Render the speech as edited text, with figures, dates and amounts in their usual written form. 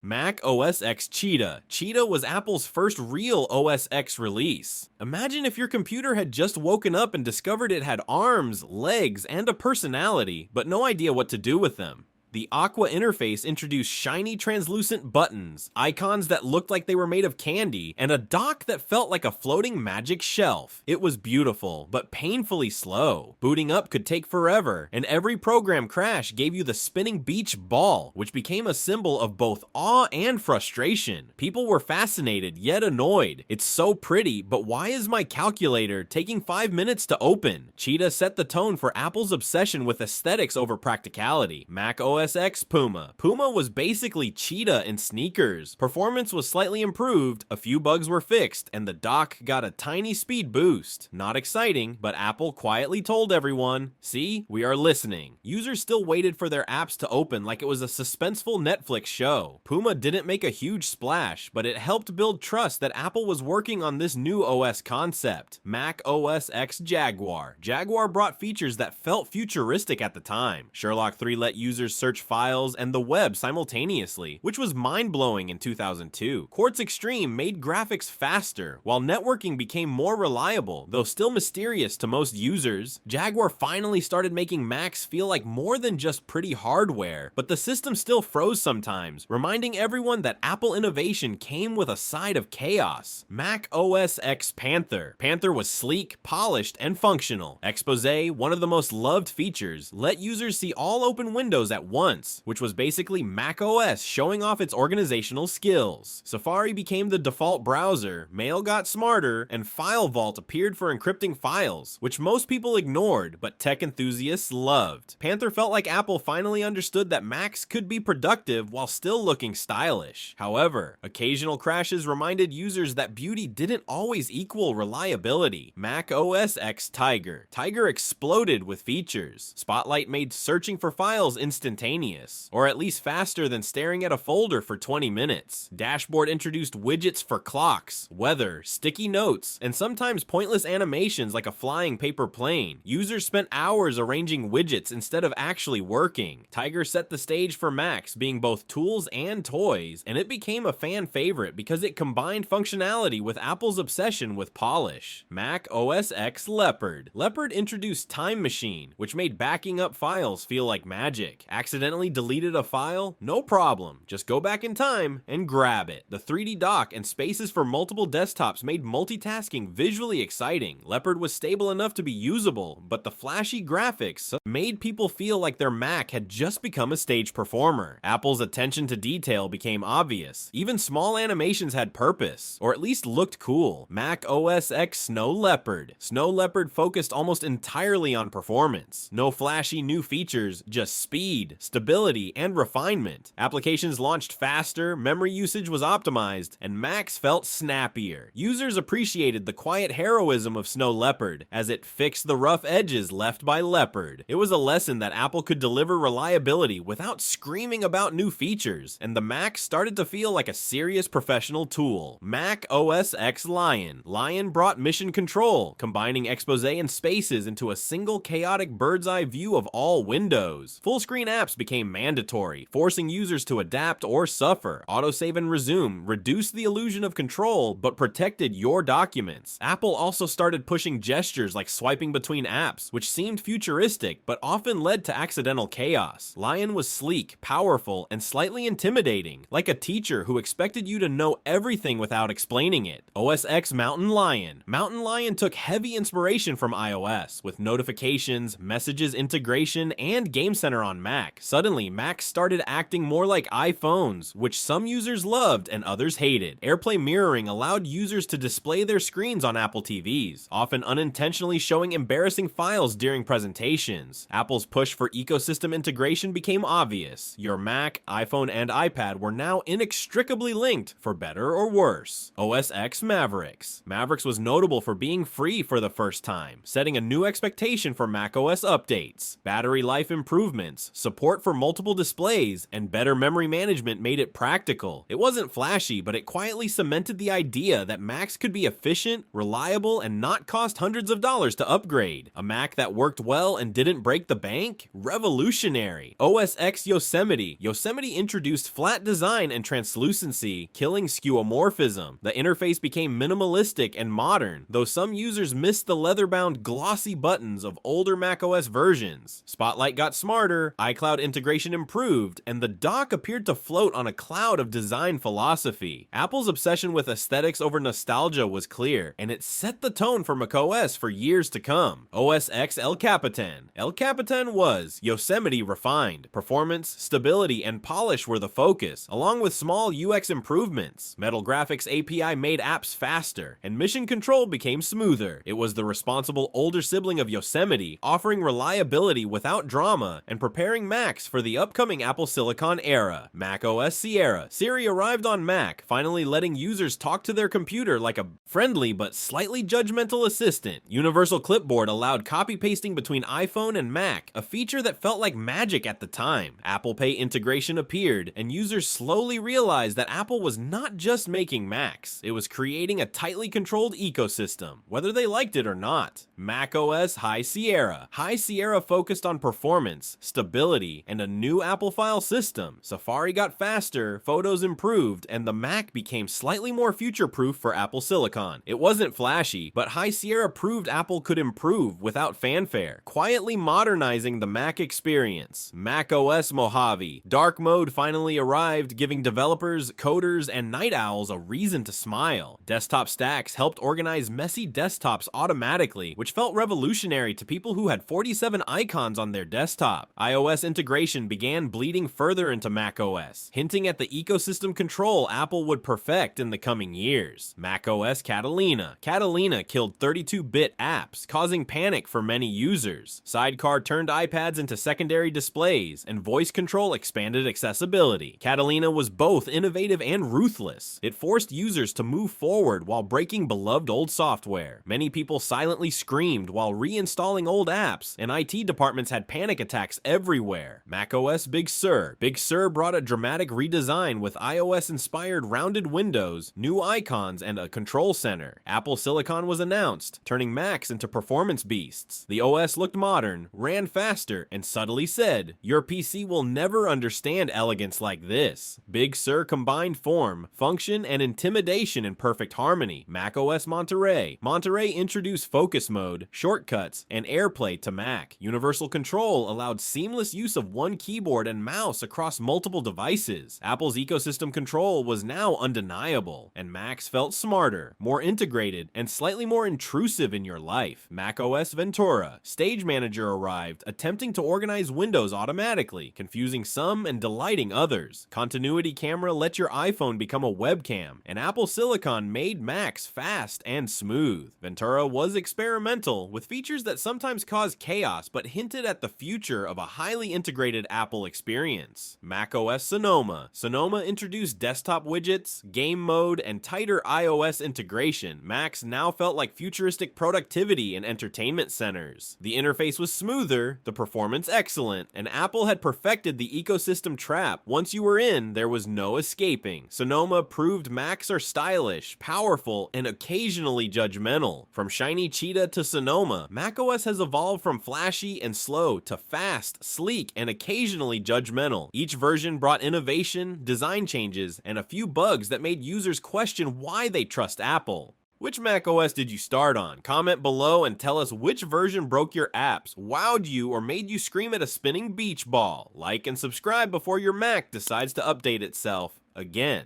Mac OS X Cheetah. Cheetah was Apple's first real OS X release. Imagine if your computer had just woken up and discovered it had arms, legs, and a personality, but no idea what to do with them. The Aqua interface introduced shiny translucent buttons, icons that looked like they were made of candy, and a dock that felt like a floating magic shelf. It was beautiful, but painfully slow. Booting up could take forever, and every program crash gave you the spinning beach ball, which became a symbol of both awe and frustration. People were fascinated, yet annoyed. It's so pretty, but why is my calculator taking 5 minutes to open? Cheetah set the tone for Apple's obsession with aesthetics over practicality. Mac OS X Puma. Puma was basically Cheetah in sneakers. Performance was slightly improved, a few bugs were fixed, and the dock got a tiny speed boost. Not exciting, but Apple quietly told everyone, "See, we are listening." Users still waited for their apps to open like it was a suspenseful Netflix show. Puma didn't make a huge splash, but it helped build trust that Apple was working on this new OS concept. Mac OS X Jaguar. Jaguar brought features that felt futuristic at the time. Sherlock 3 let users search files and the web simultaneously, which was mind-blowing in 2002. Quartz Extreme made graphics faster, while networking became more reliable, though still mysterious to most users. Jaguar finally started making Macs feel like more than just pretty hardware, but the system still froze sometimes, reminding everyone that Apple innovation came with a side of chaos. Mac OS X Panther. Panther was sleek, polished, and functional. Exposé, one of the most loved features, let users see all open windows at once, which was basically macOS showing off its organizational skills. Safari became the default browser, Mail got smarter, and File Vault appeared for encrypting files, which most people ignored, but tech enthusiasts loved. Panther felt like Apple finally understood that Macs could be productive while still looking stylish. However, occasional crashes reminded users that beauty didn't always equal reliability. Mac OS X Tiger. Tiger exploded with features. Spotlight made searching for files instantaneous, or at least faster than staring at a folder for 20 minutes. Dashboard introduced widgets for clocks, weather, sticky notes, and sometimes pointless animations like a flying paper plane. Users spent hours arranging widgets instead of actually working. Tiger set the stage for Macs being both tools and toys, and it became a fan favorite because it combined functionality with Apple's obsession with polish. Mac OS X Leopard. Leopard introduced Time Machine, which made backing up files feel like magic. Accidentally deleted a file? No problem. Just go back in time and grab it. The 3D dock and spaces for multiple desktops made multitasking visually exciting. Leopard was stable enough to be usable, but the flashy graphics made people feel like their Mac had just become a stage performer. Apple's attention to detail became obvious. Even small animations had purpose, or at least looked cool. Mac OS X Snow Leopard. Snow Leopard focused almost entirely on performance. No flashy new features, just speed, stability, and refinement. Applications launched faster, memory usage was optimized, and Macs felt snappier. Users appreciated the quiet heroism of Snow Leopard, as it fixed the rough edges left by Leopard. It was a lesson that Apple could deliver reliability without screaming about new features, and the Mac started to feel like a serious professional tool. Mac OS X Lion. Lion brought mission control, combining Exposé and Spaces into a single chaotic bird's eye view of all windows. Full screen apps became mandatory, forcing users to adapt or suffer. Autosave and resume reduced the illusion of control, but protected your documents. Apple also started pushing gestures like swiping between apps, which seemed futuristic, but often led to accidental chaos. Lion was sleek, powerful, and slightly intimidating, like a teacher who expected you to know everything without explaining it. OS X Mountain Lion. Mountain Lion took heavy inspiration from iOS, with notifications, messages integration, and Game Center on Mac. Suddenly, Macs started acting more like iPhones, which some users loved and others hated. AirPlay mirroring allowed users to display their screens on Apple TVs, often unintentionally showing embarrassing files during presentations. Apple's push for ecosystem integration became obvious. Your Mac, iPhone, and iPad were now inextricably linked, for better or worse. OS X Mavericks. Mavericks was notable for being free for the first time, setting a new expectation for macOS updates. Battery life improvements, support support for multiple displays, and better memory management made it practical. It wasn't flashy, but it quietly cemented the idea that Macs could be efficient, reliable, and not cost hundreds of dollars to upgrade. A Mac that worked well and didn't break the bank? Revolutionary. OS X Yosemite. Yosemite introduced flat design and translucency, killing skeuomorphism. The interface became minimalistic and modern, though some users missed the leather-bound glossy buttons of older macOS versions. Spotlight got smarter, iCloud integration improved, and the dock appeared to float on a cloud of design philosophy. Apple's obsession with aesthetics over nostalgia was clear, and it set the tone for macOS for years to come. OS X El Capitan. El Capitan was Yosemite refined. Performance, stability, and polish were the focus, along with small UX improvements. Metal Graphics API made apps faster, and mission control became smoother. It was the responsible older sibling of Yosemite, offering reliability without drama and preparing Macs for the upcoming Apple Silicon era. macOS Sierra. Siri arrived on Mac, finally letting users talk to their computer like a friendly but slightly judgmental assistant. Universal Clipboard allowed copy-pasting between iPhone and Mac, a feature that felt like magic at the time. Apple Pay integration appeared, and users slowly realized that Apple was not just making Macs, it was creating a tightly controlled ecosystem, whether they liked it or not. macOS High Sierra. High Sierra focused on performance, stability, and a new Apple file system. Safari got faster, photos improved, and the Mac became slightly more future-proof for Apple Silicon. It wasn't flashy, but High Sierra proved Apple could improve without fanfare, quietly modernizing the Mac experience. macOS Mojave. Dark mode finally arrived, giving developers, coders, and night owls a reason to smile. Desktop stacks helped organize messy desktops automatically, which felt revolutionary to people who had 47 icons on their desktop. iOS integration began bleeding further into macOS, hinting at the ecosystem control Apple would perfect in the coming years. macOS Catalina. Catalina killed 32-bit apps, causing panic for many users. Sidecar turned iPads into secondary displays, and voice control expanded accessibility. Catalina was both innovative and ruthless. It forced users to move forward while breaking beloved old software. Many people silently screamed while reinstalling old apps, and IT departments had panic attacks everywhere. macOS Big Sur. Big Sur brought a dramatic redesign with iOS-inspired rounded windows, new icons, and a control center. Apple Silicon was announced, turning Macs into performance beasts. The OS looked modern, ran faster, and subtly said, "Your PC will never understand elegance like this." Big Sur combined form, function, and intimidation in perfect harmony. macOS Monterey. Monterey introduced focus mode, shortcuts, and AirPlay to Mac. Universal Control allowed seamless use of one keyboard and mouse across multiple devices. Apple's ecosystem control was now undeniable, and Macs felt smarter, more integrated, and slightly more intrusive in your life. macOS Ventura. Stage Manager arrived, attempting to organize windows automatically, confusing some and delighting others. Continuity Camera let your iPhone become a webcam, and Apple Silicon made Macs fast and smooth. Ventura was experimental, with features that sometimes caused chaos but hinted at the future of a highly integrated Apple experience. macOS Sonoma. Sonoma introduced desktop widgets, game mode, and tighter iOS integration. Macs now felt like futuristic productivity and entertainment centers. The interface was smoother, the performance excellent, and Apple had perfected the ecosystem trap. Once you were in, there was no escaping. Sonoma proved Macs are stylish, powerful, and occasionally judgmental. From shiny Cheetah to Sonoma, macOS has evolved from flashy and slow to fast, sleek, and occasionally judgmental. Each version brought innovation, design changes, and a few bugs that made users question why they trust Apple. Which macOS did you start on? Comment below and tell us which version broke your apps, wowed you, or made you scream at a spinning beach ball. Like and subscribe before your Mac decides to update itself again.